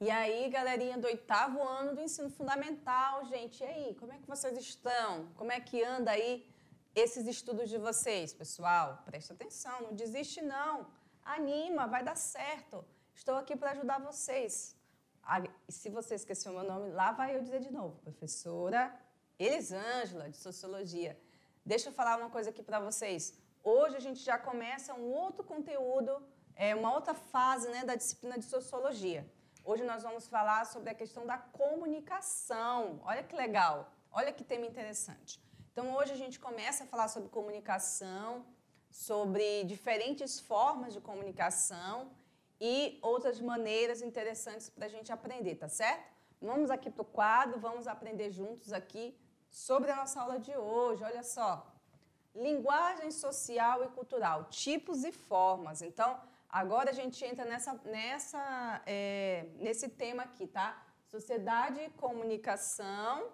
E aí, galerinha do 8º ano do ensino fundamental, gente, e aí, como é que vocês estão? Como é que anda aí esses estudos de vocês, pessoal? Presta atenção, não desiste não, anima, vai dar certo. Estou aqui para ajudar vocês. E se você esqueceu meu nome, lá vai eu dizer de novo, professora Elisângela, de Sociologia. Deixa eu falar uma coisa aqui para vocês. Hoje a gente já começa um outro conteúdo, uma outra fase, né, da disciplina de Sociologia. Hoje nós vamos falar sobre a questão da comunicação. Olha que legal, olha que tema interessante. Então, hoje a gente começa a falar sobre comunicação, sobre diferentes formas de comunicação e outras maneiras interessantes para a gente aprender, tá certo? Vamos aqui para o quadro, vamos aprender juntos aqui sobre a nossa aula de hoje. Olha só, linguagem social e cultural, tipos e formas. Então, agora a gente entra nesse tema aqui, tá? Sociedade, comunicação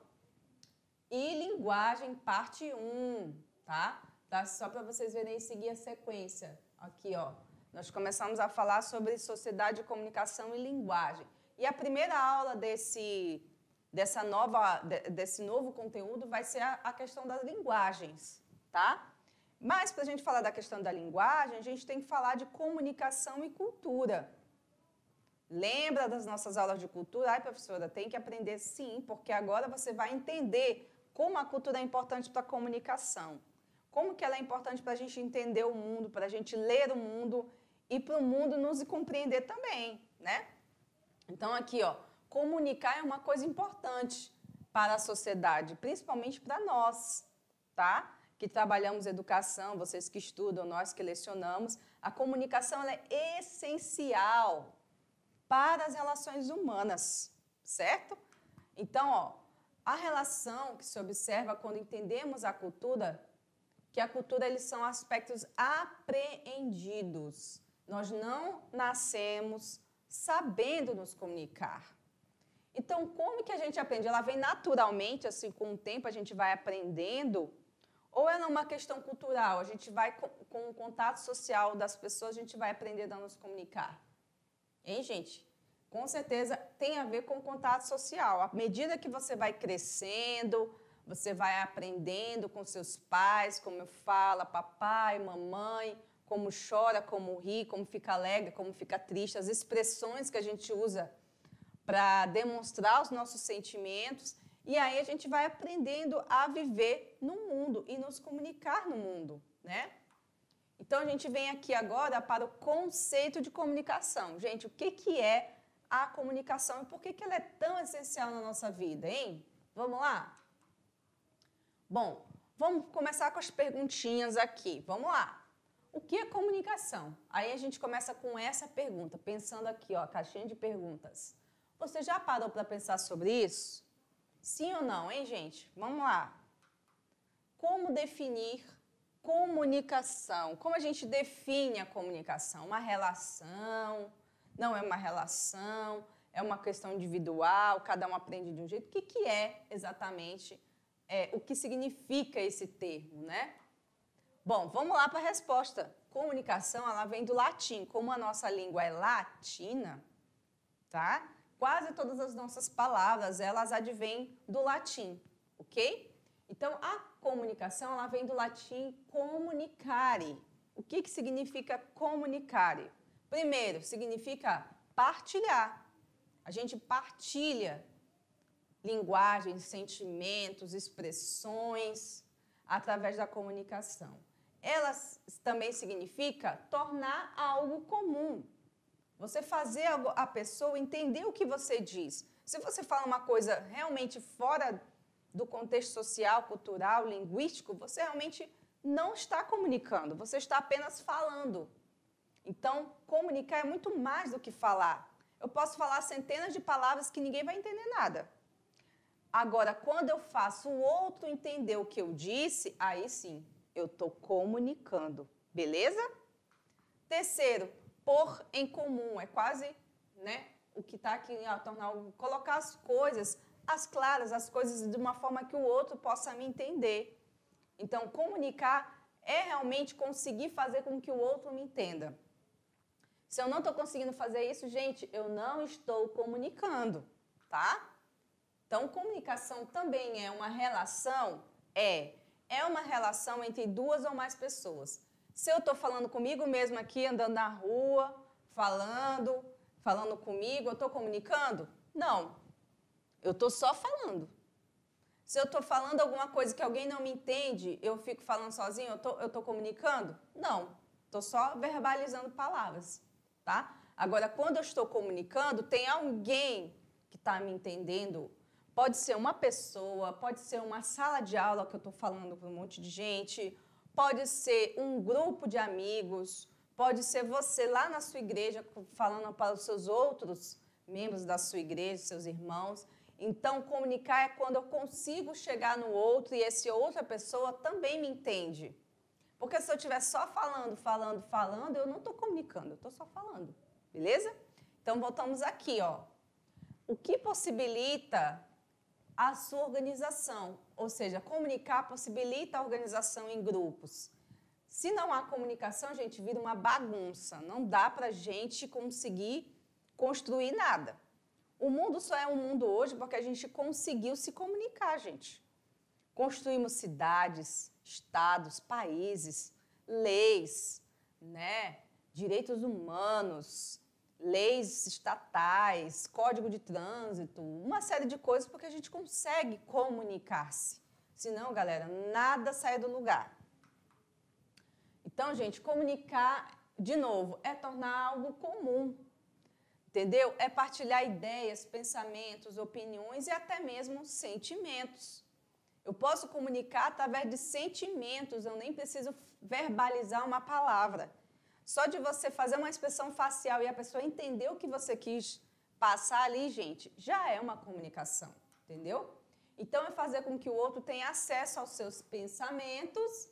e linguagem, parte 1, tá? Só para vocês verem e seguir a sequência. Aqui, ó. Nós começamos a falar sobre sociedade, comunicação e linguagem. E a primeira aula desse novo conteúdo vai ser a questão das linguagens, tá? Mas, para a gente falar da questão da linguagem, a gente tem que falar de comunicação e cultura. Lembra das nossas aulas de cultura? Ai, professora, tem que aprender sim, porque agora você vai entender como a cultura é importante para a comunicação. Como que ela é importante para a gente entender o mundo, para a gente ler o mundo e para o mundo nos compreender também, né? Então, aqui, ó, comunicar é uma coisa importante para a sociedade, principalmente para nós, tá? Que trabalhamos educação, vocês que estudam, nós que lecionamos, a comunicação ela é essencial para as relações humanas, certo? Então, ó, a relação que se observa quando entendemos a cultura, que a cultura eles são aspectos apreendidos. Nós não nascemos sabendo nos comunicar. Então, como que a gente aprende? Ela vem naturalmente, assim, com o tempo a gente vai aprendendo. Ou é uma questão cultural? A gente vai, com o contato social das pessoas, a gente vai aprender a nos comunicar. Hein, gente? Com certeza tem a ver com o contato social. À medida que você vai crescendo, você vai aprendendo com seus pais, como fala papai, mamãe, como chora, como ri, como fica alegre, como fica triste, as expressões que a gente usa para demonstrar os nossos sentimentos. E aí a gente vai aprendendo a viver no mundo e nos comunicar no mundo, né? Então, a gente vem aqui agora para o conceito de comunicação. Gente, o que é a comunicação e por que ela é tão essencial na nossa vida, hein? Vamos lá? Bom, vamos começar com as perguntinhas aqui. Vamos lá. O que é comunicação? Aí a gente começa com essa pergunta, pensando aqui, ó, caixinha de perguntas. Você já parou para pensar sobre isso? Sim ou não, hein, gente? Vamos lá. Como definir comunicação? Como a gente define a comunicação? Uma relação? Não é uma relação? É uma questão individual? Cada um aprende de um jeito? O que é exatamente? O que significa esse termo, né? Bom, vamos lá para a resposta. Comunicação, ela vem do latim. Como a nossa língua é latina, tá? Quase todas as nossas palavras, elas advêm do latim, ok? Então, a comunicação, ela vem do latim comunicare. O que significa comunicare? Primeiro, significa partilhar. A gente partilha linguagens, sentimentos, expressões através da comunicação. Ela também significa tornar algo comum. Você fazer a pessoa entender o que você diz. Se você fala uma coisa realmente fora do contexto social, cultural, linguístico, você realmente não está comunicando, você está apenas falando. Então, comunicar é muito mais do que falar. Eu posso falar centenas de palavras que ninguém vai entender nada. Agora, quando eu faço o outro entender o que eu disse, aí sim, eu estou comunicando, beleza? Terceiro, pôr em comum, é quase, né, o que está aqui, colocar as coisas, as claras, as coisas de uma forma que o outro possa me entender. Então, comunicar é realmente conseguir fazer com que o outro me entenda. Se eu não estou conseguindo fazer isso, gente, eu não estou comunicando, tá? Então, comunicação também é uma relação? É uma relação entre duas ou mais pessoas. Se eu estou falando comigo mesmo aqui, andando na rua, falando comigo, eu estou comunicando? Não. Eu estou só falando. Se eu estou falando alguma coisa que alguém não me entende, eu fico falando sozinho, eu estou comunicando? Não. Estou só verbalizando palavras, tá? Agora, quando eu estou comunicando, tem alguém que está me entendendo. Pode ser uma pessoa, pode ser uma sala de aula que eu estou falando para um monte de gente, pode ser um grupo de amigos, pode ser você lá na sua igreja falando para os seus outros membros da sua igreja, seus irmãos. Então, comunicar é quando eu consigo chegar no outro e essa outra pessoa também me entende. Porque se eu estiver só falando, eu não estou comunicando, eu estou só falando. Beleza? Então, voltamos aqui, ó. O que possibilita a sua organização? Ou seja, comunicar possibilita a organização em grupos. Se não há comunicação, gente, vira uma bagunça. Não dá para a gente conseguir construir nada. O mundo só é um mundo hoje porque a gente conseguiu se comunicar, gente. Construímos cidades, estados, países, leis, né? Direitos humanos, leis estatais, código de trânsito, uma série de coisas porque a gente consegue comunicar-se. Senão, galera, nada sai do lugar. Então, gente, comunicar, de novo, é tornar algo comum. Entendeu? É partilhar ideias, pensamentos, opiniões e até mesmo sentimentos. Eu posso comunicar através de sentimentos, eu nem preciso verbalizar uma palavra. Só de você fazer uma expressão facial e a pessoa entender o que você quis passar ali, gente, já é uma comunicação, entendeu? Então, é fazer com que o outro tenha acesso aos seus pensamentos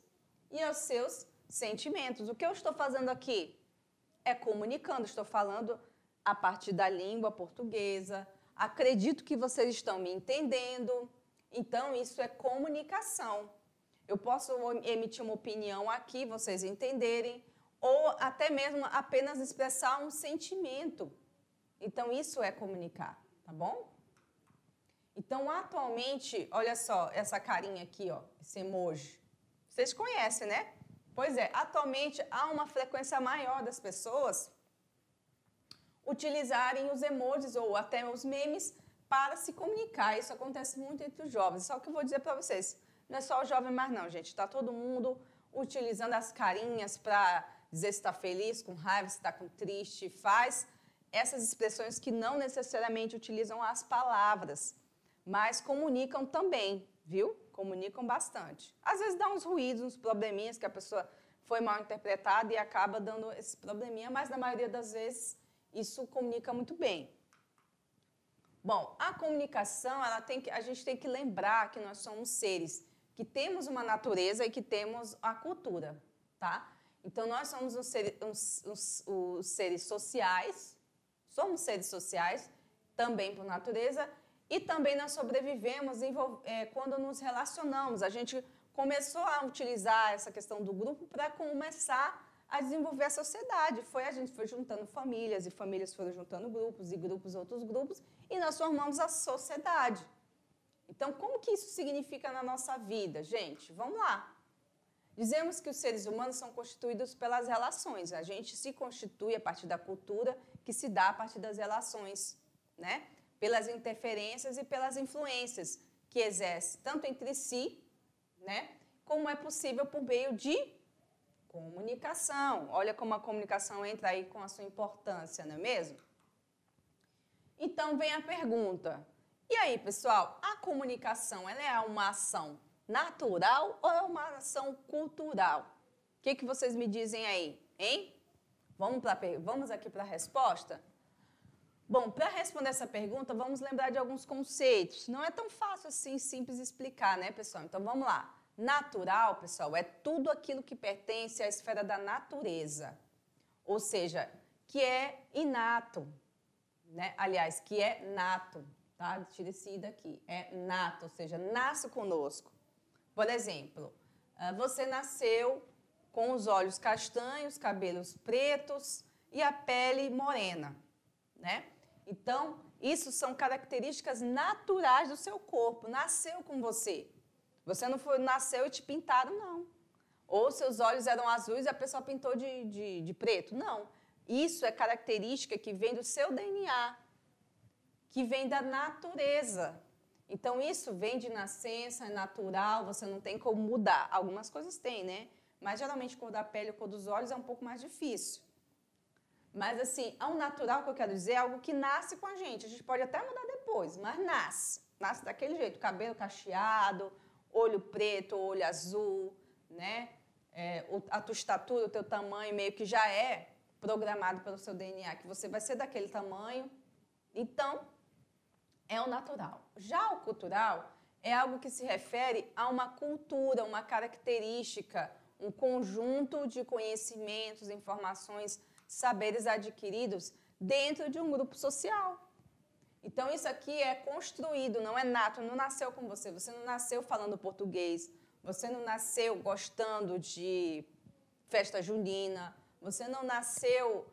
e aos seus sentimentos. O que eu estou fazendo aqui é comunicando, estou falando a partir da língua portuguesa. Acredito que vocês estão me entendendo. Então, isso é comunicação. Eu posso emitir uma opinião aqui, vocês entenderem, ou até mesmo apenas expressar um sentimento. Então, isso é comunicar, tá bom? Então, atualmente, olha só, essa carinha aqui, ó, esse emoji. Vocês conhecem, né? Pois é, atualmente há uma frequência maior das pessoas utilizarem os emojis ou até os memes para se comunicar. Isso acontece muito entre os jovens. Só que eu vou dizer para vocês, não é só o jovem mais não, gente. Está todo mundo utilizando as carinhas para dizer se está feliz, com raiva, se está com triste. Faz essas expressões que não necessariamente utilizam as palavras, mas comunicam também, viu? Comunicam bastante. Às vezes dá uns ruídos, uns probleminhas que a pessoa foi mal interpretada e acaba dando esse probleminha, mas na maioria das vezes isso comunica muito bem. Bom, a comunicação, a gente tem que lembrar que nós somos seres que temos uma natureza e que temos a cultura, tá? Então, nós somos os seres sociais, somos seres sociais, também por natureza, e também nós sobrevivemos quando nos relacionamos. A gente começou a utilizar essa questão do grupo para começar a desenvolver a sociedade. A gente foi juntando famílias, e famílias foram juntando grupos, e grupos outros grupos, e nós formamos a sociedade. Então, como que isso significa na nossa vida, gente? Vamos lá. Dizemos que os seres humanos são constituídos pelas relações. A gente se constitui a partir da cultura que se dá a partir das relações, né? Pelas interferências e pelas influências que exerce tanto entre si, né? Como é possível por meio de comunicação. Olha como a comunicação entra aí com a sua importância, não é mesmo? Então, vem a pergunta. E aí, pessoal, a comunicação, ela é uma ação natural ou é uma ação cultural? O que vocês me dizem aí, hein? Vamos aqui para a resposta? Bom, para responder essa pergunta, vamos lembrar de alguns conceitos. Não é tão fácil assim, simples explicar, né, pessoal? Então, vamos lá. Natural, pessoal, é tudo aquilo que pertence à esfera da natureza. Ou seja, que é inato, né? Aliás, que é nato, tá? Tira esse i daqui. É nato, ou seja, nasce conosco. Por exemplo, você nasceu com os olhos castanhos, cabelos pretos, e a pele morena, né? Então, isso são características naturais do seu corpo, nasceu com você. Você não nasceu e te pintaram, não. Ou seus olhos eram azuis e a pessoa pintou de preto. Não. Isso é característica que vem do seu DNA, que vem da natureza. Então, isso vem de nascença, é natural, você não tem como mudar. Algumas coisas tem, né? Mas, geralmente, cor da pele ou cor dos olhos é um pouco mais difícil. Mas, assim, ao natural, que eu quero dizer, é algo que nasce com a gente. A gente pode até mudar depois, mas nasce. Nasce daquele jeito, cabelo cacheado, olho preto, olho azul, né? A tua estatura, o teu tamanho meio que já é programado pelo seu DNA, que você vai ser daquele tamanho. Então, é o natural. Já o cultural é algo que se refere a uma cultura, uma característica, um conjunto de conhecimentos, informações, saberes adquiridos dentro de um grupo social. Então, isso aqui é construído, não é nato, não nasceu com você. Você não nasceu falando português, você não nasceu gostando de festa junina, você não nasceu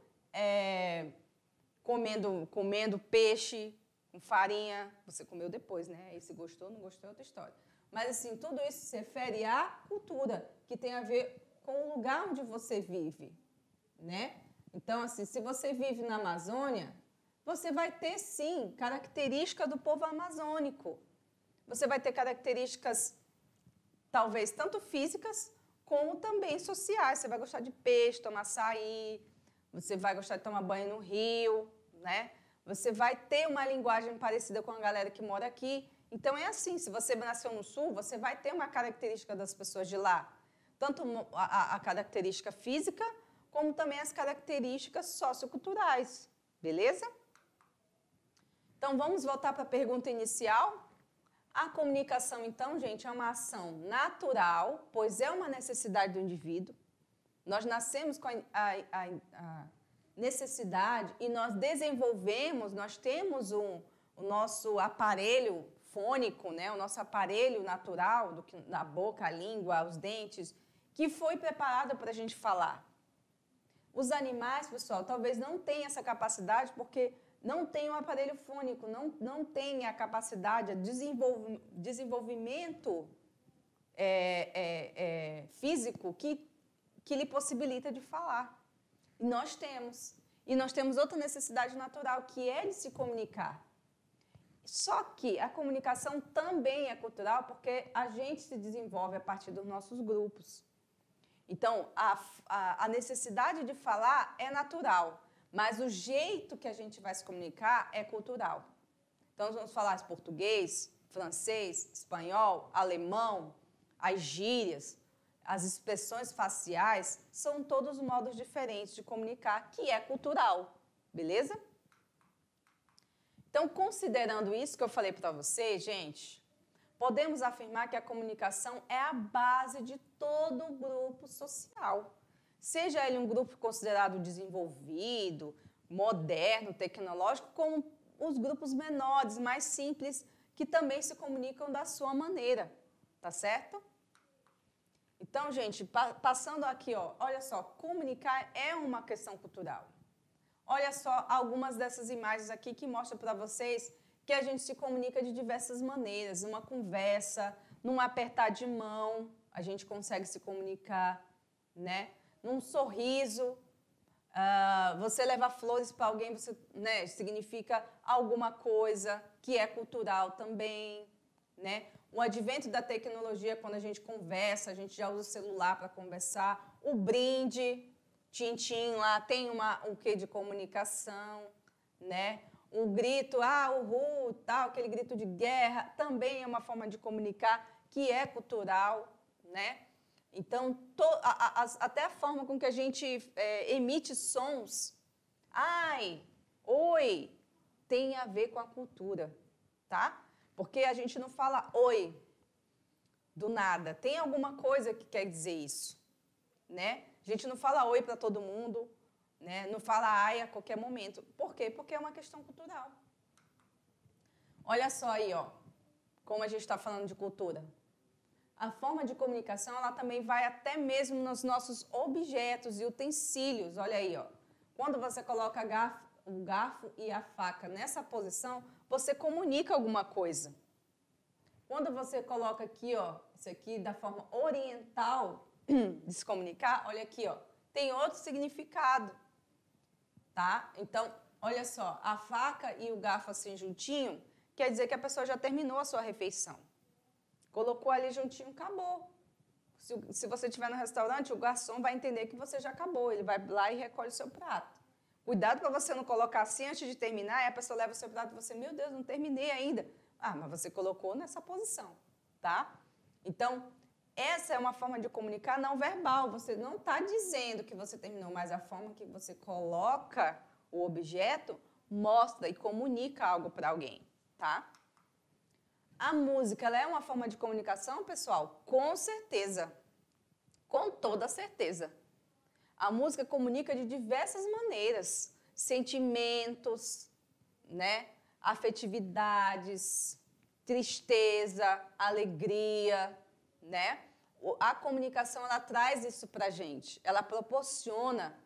comendo peixe com farinha. Você comeu depois, né? E se gostou, não gostou, é outra história. Mas, assim, tudo isso se refere à cultura, que tem a ver com o lugar onde você vive, né? Então, assim, se você vive na Amazônia, você vai ter, sim, características do povo amazônico. Você vai ter características, talvez, tanto físicas, como também sociais. Você vai gostar de peixe, tomar açaí, você vai gostar de tomar banho no rio, né? Você vai ter uma linguagem parecida com a galera que mora aqui. Então, é assim, se você nasceu no Sul, você vai ter uma característica das pessoas de lá. Tanto a característica física, como também as características socioculturais, beleza? Então, vamos voltar para a pergunta inicial. A comunicação, então, gente, é uma ação natural, pois é uma necessidade do indivíduo. Nós nascemos com a necessidade e nós desenvolvemos, nós temos o nosso aparelho fônico, né? O nosso aparelho natural, da boca, a língua, os dentes, que foi preparado para a gente falar. Os animais, pessoal, talvez não tenham essa capacidade porque não tem um aparelho fônico, não tem a capacidade, desenvolvimento físico que lhe possibilita de falar. E nós temos. E nós temos outra necessidade natural, que é de se comunicar. Só que a comunicação também é cultural porque a gente se desenvolve a partir dos nossos grupos. Então, a necessidade de falar é natural, mas o jeito que a gente vai se comunicar é cultural. Então, nós vamos falar português, francês, espanhol, alemão, as gírias, as expressões faciais, são todos modos diferentes de comunicar, que é cultural, beleza? Então, considerando isso que eu falei para vocês, gente, podemos afirmar que a comunicação é a base de todo o grupo social. Seja ele um grupo considerado desenvolvido, moderno, tecnológico, como os grupos menores, mais simples, que também se comunicam da sua maneira, tá certo? Então, gente, passando aqui, ó, olha só, comunicar é uma questão cultural. Olha só algumas dessas imagens aqui que mostram para vocês que a gente se comunica de diversas maneiras. Numa conversa, num apertar de mão, a gente consegue se comunicar, né? Num sorriso, você levar flores para alguém, você, né, significa alguma coisa que é cultural também, né? O advento da tecnologia, quando a gente conversa, a gente já usa o celular para conversar. O brinde, tchim-tchim lá, tem um quê de comunicação, né? O grito, uhul, tal, aquele grito de guerra, também é uma forma de comunicar que é cultural, né? Então, até a forma com que a gente emite sons, ai, oi, tem a ver com a cultura, tá? Porque a gente não fala oi do nada. Tem alguma coisa que quer dizer isso, né? A gente não fala oi para todo mundo, né? Não fala ai a qualquer momento. Por quê? Porque é uma questão cultural. Olha só aí, ó, como a gente está falando de cultura. A forma de comunicação, ela também vai até mesmo nos nossos objetos e utensílios. Olha aí, ó. Quando você coloca o garfo e a faca nessa posição, você comunica alguma coisa. Quando você coloca aqui, ó, isso aqui da forma oriental de se comunicar, olha aqui, ó, tem outro significado, tá? Então, olha só, a faca e o garfo assim juntinho, quer dizer que a pessoa já terminou a sua refeição. Colocou ali juntinho, acabou. Se você estiver no restaurante, o garçom vai entender que você já acabou, ele vai lá e recolhe o seu prato. Cuidado para você não colocar assim antes de terminar, e a pessoa leva o seu prato e você, meu Deus, não terminei ainda. Ah, mas você colocou nessa posição, tá? Então, essa é uma forma de comunicar não verbal. Você não está dizendo que você terminou, mas a forma que você coloca o objeto mostra e comunica algo para alguém, tá? A música, ela é uma forma de comunicação, pessoal? Com certeza. Com toda certeza. A música comunica de diversas maneiras. Sentimentos, né? Afetividades, tristeza, alegria, né? A comunicação, ela traz isso pra gente. Ela proporciona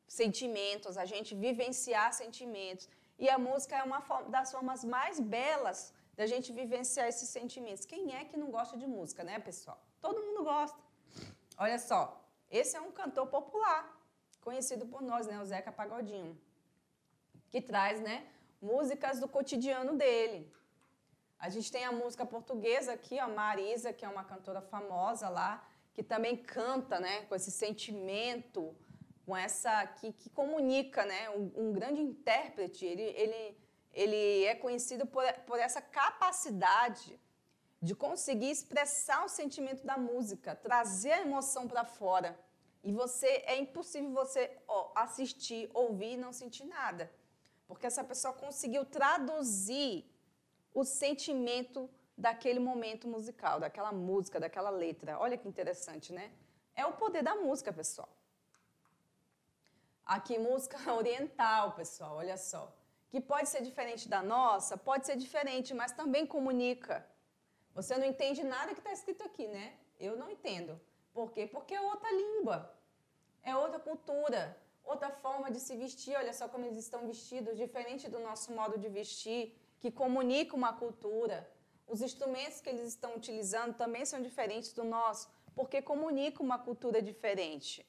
sentimentos, a gente vivenciar sentimentos. E a música é uma das formas mais belas da gente vivenciar esses sentimentos. Quem é que não gosta de música, né, pessoal? Todo mundo gosta. Olha só, esse é um cantor popular, conhecido por nós, né, o Zeca Pagodinho, que traz, né, músicas do cotidiano dele. A gente tem a música portuguesa aqui, a Marisa, que é uma cantora famosa lá, que também canta, né, com esse sentimento, com essa que comunica, né, um grande intérprete. Ele é conhecido por essa capacidade de conseguir expressar o sentimento da música, trazer a emoção para fora. E é impossível você assistir, ouvir e não sentir nada. Porque essa pessoa conseguiu traduzir o sentimento daquele momento musical, daquela música, daquela letra. Olha que interessante, né? É o poder da música, pessoal. Aqui, música oriental, pessoal, olha só. Que pode ser diferente da nossa, pode ser diferente, mas também comunica. Você não entende nada que está escrito aqui, né? Eu não entendo. Por quê? Porque é outra língua, é outra cultura, outra forma de se vestir. Olha só como eles estão vestidos, diferente do nosso modo de vestir, que comunica uma cultura. Os instrumentos que eles estão utilizando também são diferentes do nosso, porque comunica uma cultura diferente.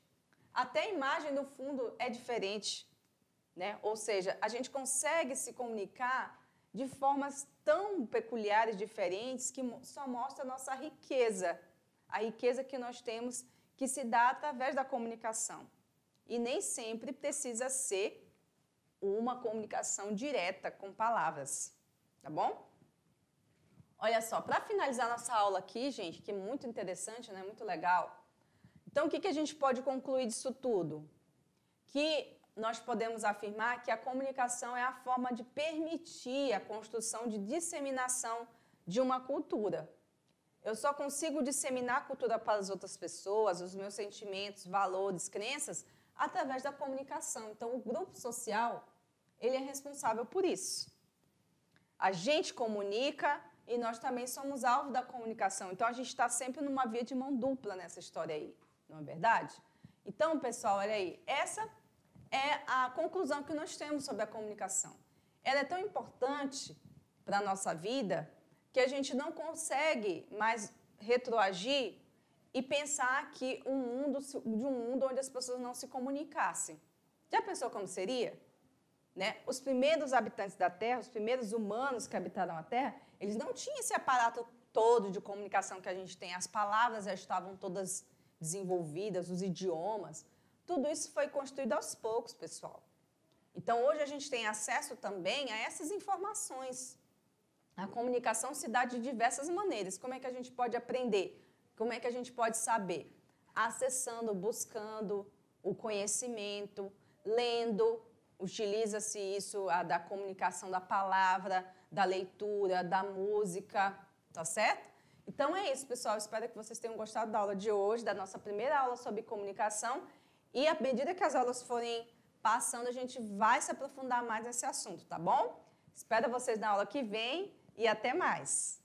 Até a imagem do fundo é diferente. Né? Ou seja, a gente consegue se comunicar de formas tão peculiares, diferentes, que só mostra a nossa riqueza. A riqueza que nós temos, que se dá através da comunicação. E nem sempre precisa ser uma comunicação direta com palavras. Tá bom? Olha só, para finalizar nossa aula aqui, gente, que é muito interessante, né? Muito legal. Então, o que a gente pode concluir disso tudo? Que nós podemos afirmar que a comunicação é a forma de permitir a construção de disseminação de uma cultura. Eu só consigo disseminar a cultura para as outras pessoas, os meus sentimentos, valores, crenças, através da comunicação. Então, o grupo social, ele é responsável por isso. A gente comunica e nós também somos alvo da comunicação. Então, a gente está sempre numa via de mão dupla nessa história aí, não é verdade? Então, pessoal, olha aí, essa é a conclusão que nós temos sobre a comunicação. Ela é tão importante para a nossa vida que a gente não consegue mais retroagir e pensar que de um mundo onde as pessoas não se comunicassem. Já pensou como seria? Né? Os primeiros habitantes da Terra, os primeiros humanos que habitaram a Terra, eles não tinham esse aparato todo de comunicação que a gente tem. As palavras já estavam todas desenvolvidas, os idiomas. Tudo isso foi construído aos poucos, pessoal. Então, hoje a gente tem acesso também a essas informações. A comunicação se dá de diversas maneiras. Como é que a gente pode aprender? Como é que a gente pode saber? Acessando, buscando o conhecimento, lendo, utiliza-se isso da comunicação da palavra, da leitura, da música, tá certo? Então é isso, pessoal. Espero que vocês tenham gostado da aula de hoje, da nossa primeira aula sobre comunicação. E à medida que as aulas forem passando, a gente vai se aprofundar mais nesse assunto, tá bom? Espero vocês na aula que vem e até mais!